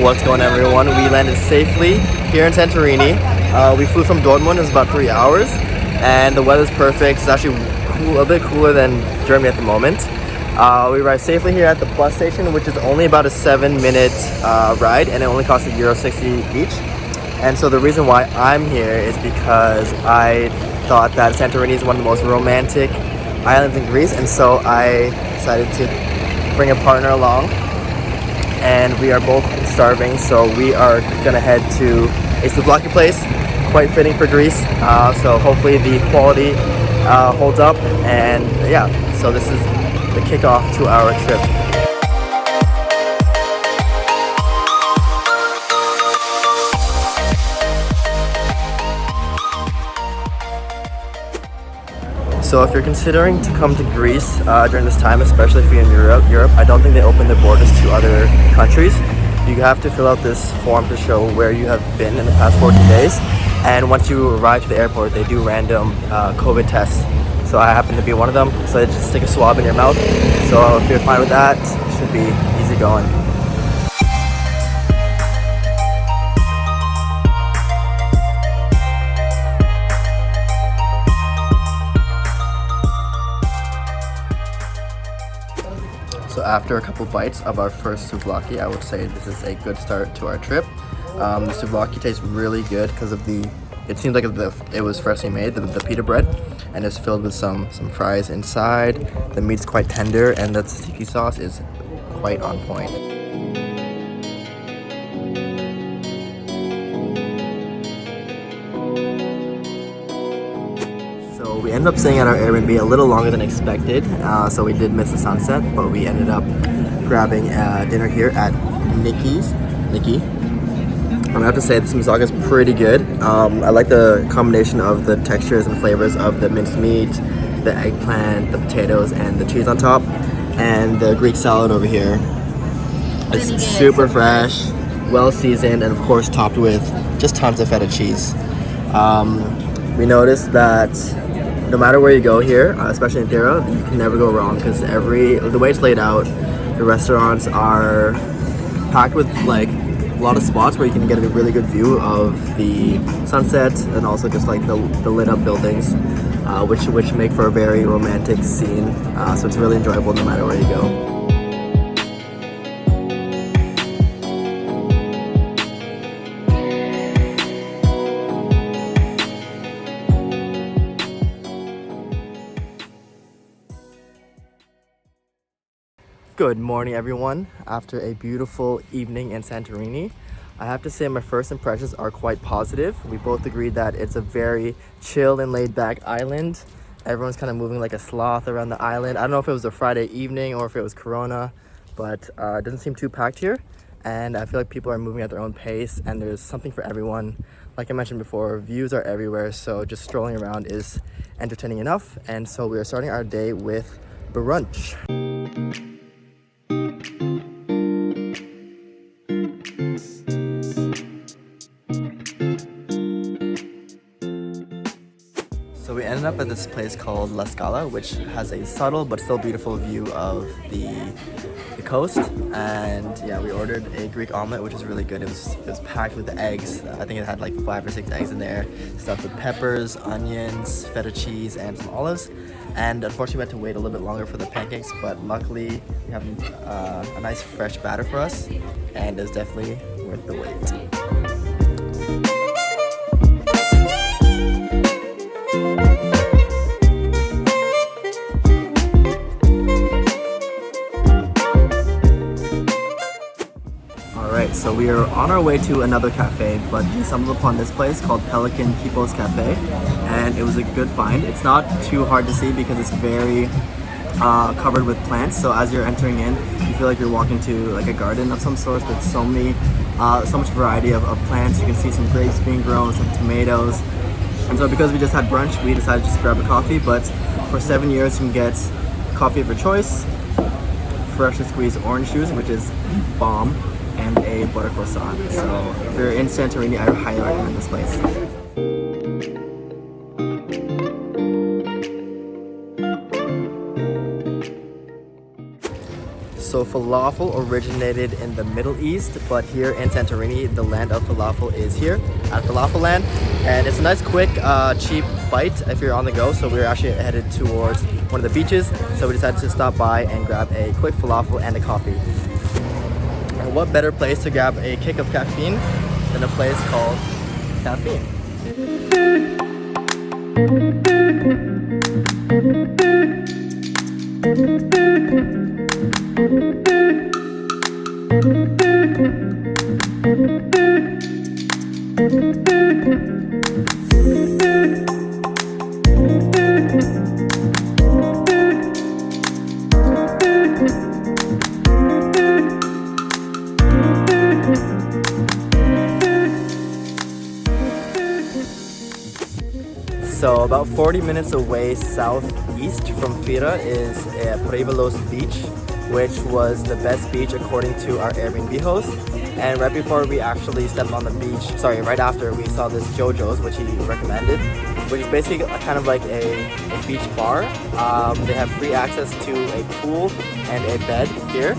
What's going on, everyone? We landed safely here in Santorini. We flew from Dortmund. It's about 3 hours, and the weather's perfect. It's actually a bit cooler than Germany at the moment. We arrived safely here at the bus station, which is only about a 7-minute ride, and it only costs €1.60 each. And so the reason why I'm here is because I thought that Santorini is one of the most romantic islands in Greece, and so I decided to bring a partner along. And we are both starving, so we are gonna head to a souvlaki place, quite fitting for Greece. So hopefully the quality holds up, and yeah, so this is the kickoff to our trip. So if you're considering to come to Greece during this time, especially if you're in Europe, I don't think they open their borders to other countries. You have to fill out this form to show where you have been in the past 14 days. And once you arrive to the airport, they do random COVID tests. So I happen to be one of them. So they just stick a swab in your mouth. So if you're fine with that, it should be easy going. So after a couple bites of our first souvlaki, I would say this is a good start to our trip. The souvlaki tastes really good because of it seems like it was freshly made, the pita bread, and it's filled with some fries inside. The meat's quite tender, and the tzatziki sauce is quite on point. So we ended up staying at our Airbnb a little longer than expected, so we did miss the sunset, but we ended up grabbing dinner here at Nikki. I'm gonna have to say this moussaka is pretty good. I like the combination of the textures and flavors of the minced meat, the eggplant, the potatoes, and the cheese on top, and the Greek salad over here. It's super fresh, well seasoned, and of course topped with just tons of feta cheese. We noticed that no matter where you go here, especially in Thera, you can never go wrong because the way it's laid out, the restaurants are packed with like a lot of spots where you can get a really good view of the sunset and also just like the lit up buildings, which make for a very romantic scene. So it's really enjoyable no matter where you go. Good morning, everyone. After a beautiful evening in Santorini, I have to say my first impressions are quite positive. We both agreed that it's a very chill and laid back island. Everyone's kind of moving like a sloth around the island. I don't know if it was a Friday evening or if it was Corona, but it doesn't seem too packed here. And I feel like people are moving at their own pace, and there's something for everyone. Like I mentioned before, views are everywhere, so just strolling around is entertaining enough. And so we are starting our day with brunch. So we ended up at this place called La Scala, which has a subtle but still beautiful view of the coast. And yeah, we ordered a Greek omelet, which is really good. It was packed with eggs. I think it had like 5 or 6 eggs in there, stuffed with peppers, onions, feta cheese, and some olives. And unfortunately, we had to wait a little bit longer for the pancakes, but luckily we have a nice fresh batter for us, and it's definitely worth the wait. Alright, so we are on our way to another cafe, but we stumbled upon this place called Pelican Kipos Cafe, and it was a good find. It's not too hard to see because it's very covered with plants, so as you're entering in, you feel like you're walking to like a garden of some sort with so much variety of plants. You can see some grapes being grown, some tomatoes. And so because we just had brunch, we decided just to grab a coffee, but for €7 you can get coffee of your choice, freshly squeezed orange juice, which is bomb, and a butter croissant. So if you're in Santorini, I highly recommend this place. So falafel originated in the Middle East, but here in Santorini, the land of falafel is here at Falafel Land. And it's a nice, quick, cheap bite if you're on the go. So we were actually headed towards one of the beaches. So we decided to stop by and grab a quick falafel and a coffee. And what better place to grab a kick of caffeine than a place called Caffeine? So about 40 minutes away southeast from Fira is Prevelos Beach, which was the best beach according to our Airbnb host. And right before we actually stepped on the beach, right after, we saw this JoJo's, which he recommended, which is basically kind of like a beach bar. They have free access to a pool and a bed here,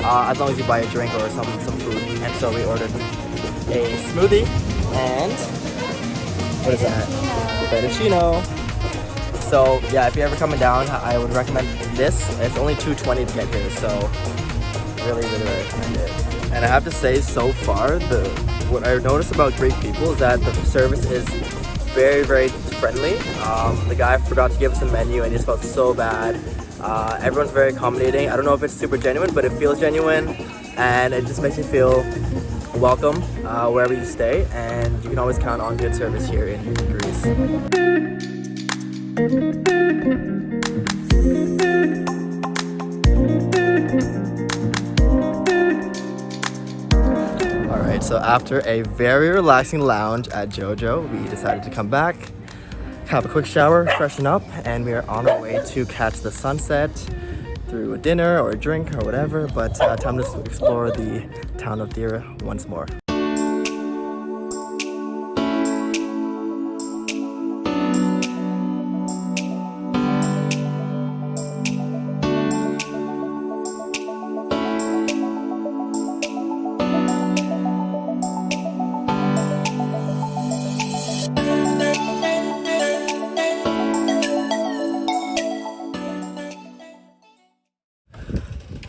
as long as you buy a drink or some food. And so we ordered a smoothie and what is that? Fettuccine. So yeah, if you're ever coming down, I would recommend this. It's only $2.20 to get here, so really recommend it. And I have to say, so far, what I noticed about Greek people is that the service is very, very friendly. The guy forgot to give us a menu and he just felt so bad. Everyone's very accommodating. I don't know if it's super genuine, but it feels genuine, and it just makes you feel welcome wherever you stay, and you can always count on good service here in Greece. Alright, so after a very relaxing lounge at JoJo, we decided to come back, have a quick shower, freshen up, and we are on our way to catch the sunset through a dinner or a drink or whatever, but time to explore the town of Dira once more.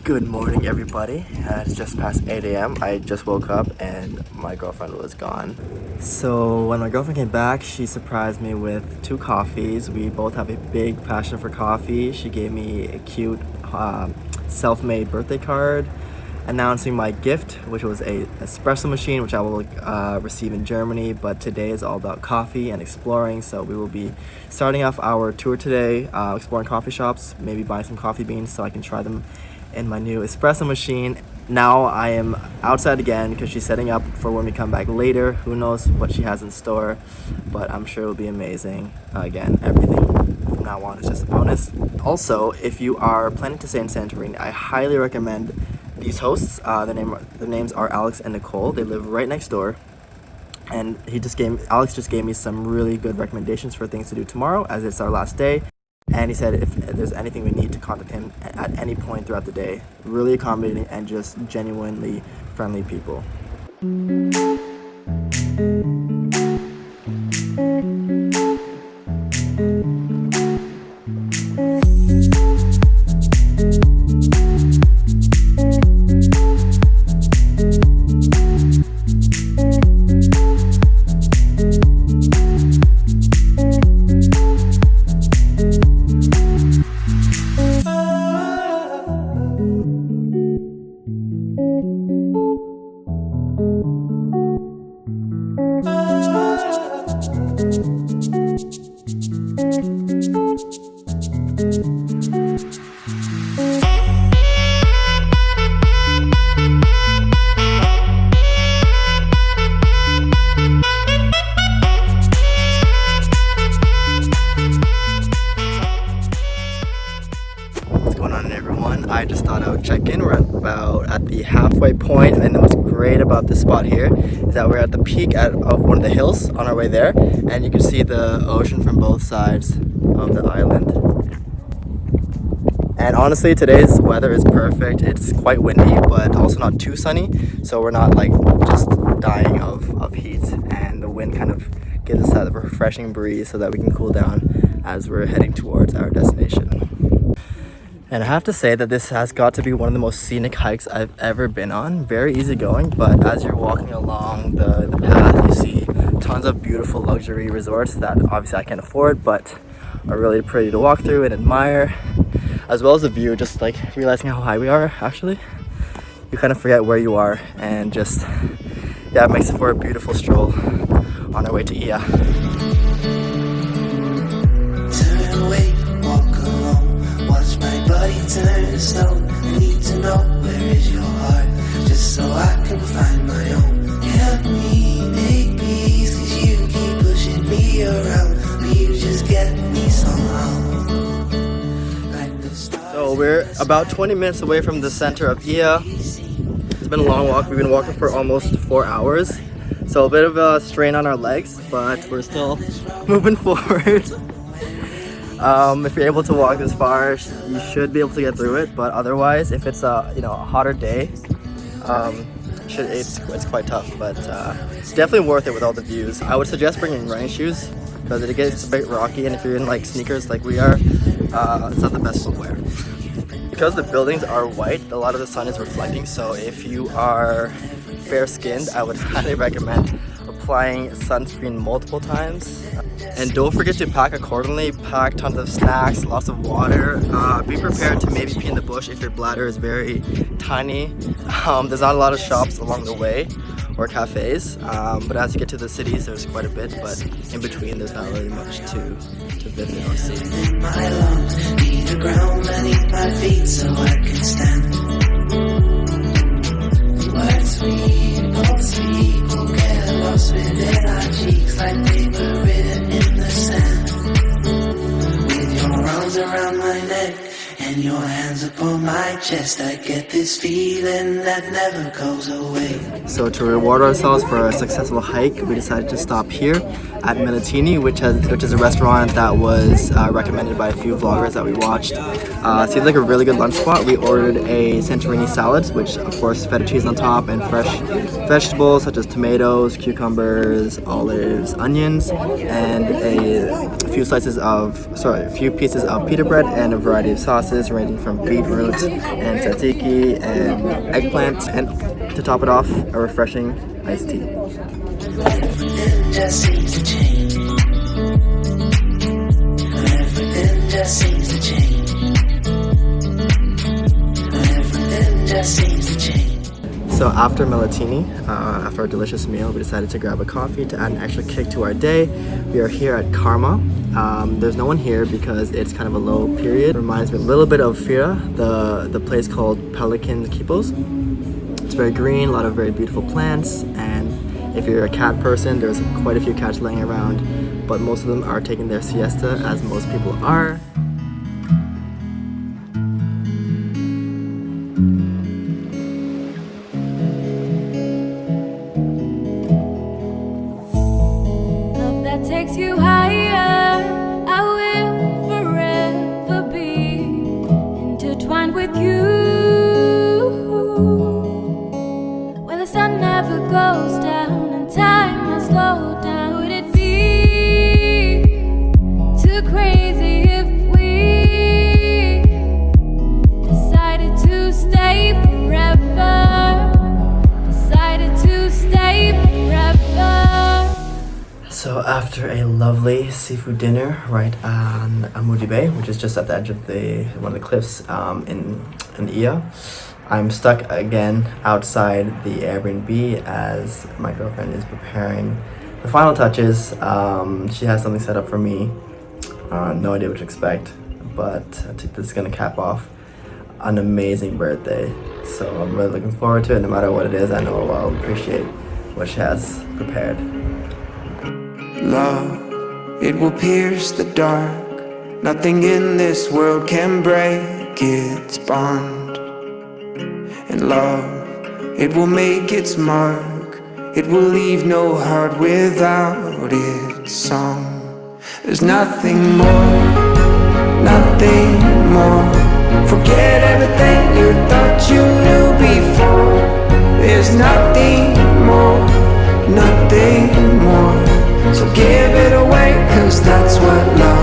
Good morning, everybody. It's just past 8 a.m. I just woke up and my girlfriend was gone. So when my girlfriend came back, she surprised me with 2 coffees. We both have a big passion for coffee. She gave me a cute self-made birthday card announcing my gift, which was a espresso machine, which I will receive in Germany. But today is all about coffee and exploring, so we will be starting off our tour today, exploring coffee shops, maybe buying some coffee beans so I can try them in my new espresso machine. Now I am outside again because she's setting up for when we come back later. Who knows what she has in store, but I'm sure it'll be amazing. Again, everything from now on is just a bonus. Also, if you are planning to stay in Santorini, I highly recommend these hosts. The names are Alex and Nicole. They live right next door, and Alex just gave me some really good recommendations for things to do tomorrow, as it's our last day. And he said if there's anything we need to contact him at any point throughout the day. Really accommodating and just genuinely friendly people. I just thought I would check in. We're at the halfway point, and what's great about this spot here is that we're at the peak of one of the hills on our way there, and you can see the ocean from both sides of the island. And honestly, today's weather is perfect. It's quite windy, but also not too sunny. So we're not like just dying of heat. And the wind kind of gives us that refreshing breeze so that we can cool down as we're heading towards our destination. And I have to say that this has got to be one of the most scenic hikes I've ever been on. Very easygoing, but as you're walking along the path, you see tons of beautiful luxury resorts that obviously I can't afford, but are really pretty to walk through and admire, as well as the view. Just like realizing how high we are, actually, you kind of forget where you are, and just, yeah, it makes it for a beautiful stroll on our way to Ia. Turn away, walk alone, watch my body turn to stone. I need to know, where is your heart, just so I can find my own. Help me make peace, 'cause you keep pushing me around. You just get me somehow. Like the stars. So we're about 20 minutes away from the center of Ia. It's been a long walk. We've been walking for almost 4 hours. So a bit of a strain on our legs, but we're still moving forward. If you're able to walk this far, you should be able to get through it. But otherwise, if it's a a hotter day, it's quite tough. But it's definitely worth it with all the views. I would suggest bringing running shoes because it gets a bit rocky, and if you're in like sneakers like we are, it's not the best footwear. Because the buildings are white, a lot of the sun is reflecting. So if you are fair-skinned, I would highly recommend applying sunscreen multiple times. And don't forget to pack accordingly. Pack tons of snacks, lots of water. Be prepared to maybe pee in the bush if your bladder is very tiny. There's not a lot of shops along the way or cafes, but as you get to the cities, there's quite a bit. But in between, there's not really much to visit or see. My lungs need the ground beneath my feet so I can stand. Words we both speak will get lost within our cheeks like they were written in the sand. With your arms around my neck and your hands upon my chest, I get this feeling that never goes away. So to reward ourselves for a successful hike, we decided to stop here at Milestone, which is a restaurant that was recommended by a few vloggers that we watched. Seems like a really good lunch spot. We ordered a Santorini salad, which of course feta cheese on top, and fresh vegetables such as tomatoes, cucumbers, olives, onions, and a few pieces of pita bread and a variety of sauces ranging from beetroot and tzatziki and eggplant, and to top it off, a refreshing iced tea. Everything just seems to change. Everything just seems to change. Everything just seems to change. So after Milestone, after our delicious meal, we decided to grab a coffee to add an extra kick to our day. We are here at Karma. There's no one here because it's kind of a low period. It reminds me a little bit of Fira, the place called Pelican Kipos. It's very green, a lot of very beautiful plants, and if you're a cat person, there's quite a few cats laying around, but most of them are taking their siesta, as most people are. Love that takes you higher, I will forever be intertwined with you. When the sun never goes down and time has slowed down, would it be too crazy if we decided to stay forever? Decided to stay forever. So after a lovely seafood dinner right on Amudi Bay, which is just at the edge of one of the cliffs in Ia, I'm stuck again outside the Airbnb as my girlfriend is preparing the final touches. She has something set up for me. No idea what to expect, but I think this is gonna cap off an amazing birthday. So I'm really looking forward to it. No matter what it is, I know I'll appreciate what she has prepared. Love, it will pierce the dark. Nothing in this world can break its bond. And love, it will make its mark. It will leave no heart without its song. There's nothing more Forget everything you thought you knew before. There's nothing more, nothing more. So give it away, 'cause that's what love